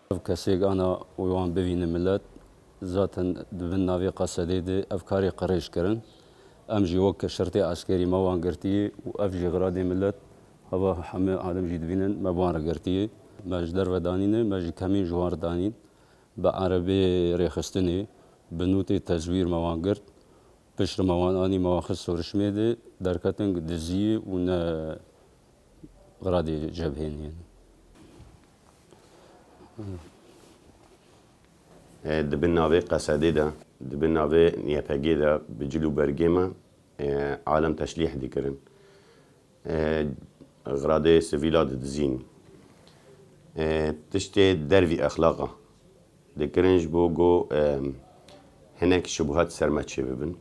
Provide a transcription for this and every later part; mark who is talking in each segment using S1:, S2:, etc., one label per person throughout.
S1: کەسێک ئانا ویوان ببینە ملەت زاتن دبن ناوی قەسەدەی دێ ئەف کاری قڕێژکردن ئەم ژی وەک کە شرتێ ئاسکەری مەوان گرتیە و ئەف ژی غرادێ ملەت هەوا هەمێ ئادەم ژی دبینن مەبوانە گرتیە مەژ دەرڤەدانینە مەژی کەمین ژواردانین بە عەرەبێ ڕێخستنێ بنوتێ تەزویر مەوان گرت پشت مەوان ئانی مەواخست سۆرشمێ دێ دەرکەتن دزیە و نە غرادێ جەبهێنین
S2: dibin navê qesedê de dibin navê YPG de bi cil û bergê me alem teşlîh dikirin giradê sivîla didizîn tiştê dervî exlaqa dikirin ji bo got hinek şubuhat serme çê bibin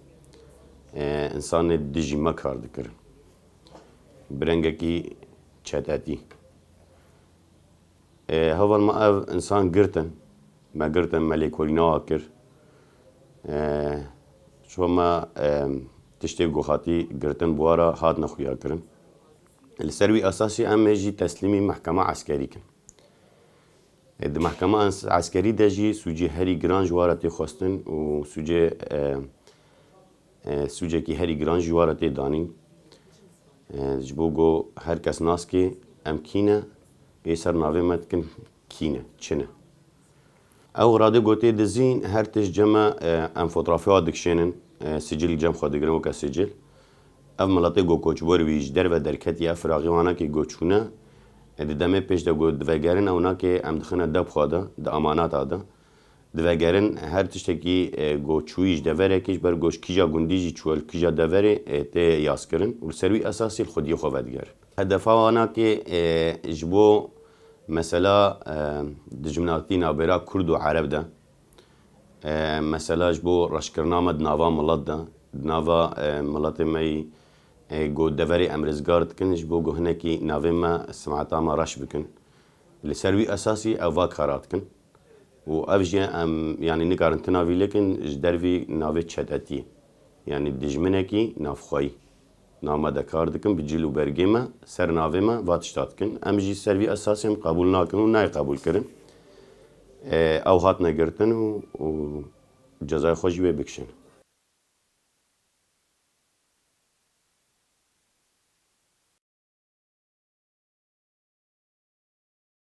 S2: însanê dijî me kar dikirin bi rengekî çetetî heval me ev însan girtin me girtin me lêkolîna kir şo me tiştê gohatî girtin buwara hat nexuya kirin li ser wî esasî em ê jî teslîmî mehkema eskerî kin di mehkema eskerî de jî sûcê herî giran ji wara tê xwestin û sûcekî herî giran ji wara tê danîn ji bo got her kes naskê em kîne ê ser navê me dikin kîne çi ne ew giradê gotê dizîn her tişt ceme em fotoğrafya dikişênin sicil cem xwe digirin weke sicil ev miletê got koçber wî ji derve derketiye firaqî wanekê got çûne di demê pêş de got divegerin ewnakê em dixine deb xwe de di amanata de divegerin her tiştekî got çûyî ji deverekê ji ber got kîja gundî jî çûye kîja deverê tê yazkirin û li ser wî esasî xwediyê xwe vedigerin hedefa wanakê ji bo mesela dijminatî navbêra Kurd û Ereb de mesela ji bo reşkirina me di nava milet de di nava miletê me yî got deverê em rizgar dikin ji bo got hinekî navê me simeta me reş bikin li ser wî esasî ev va kara dikin û ev jî em yanî nikarin tina vî lekin ji dervî navê çetetî yanî dijminekî navxwayî name de kar dikin bi cil û bergê me ser navê me va tişta dikin em jî ser vî esasî em qebûl nakin û nayê qebûl kirin ew hatine girtin û cezayê xwe jî wê bikişin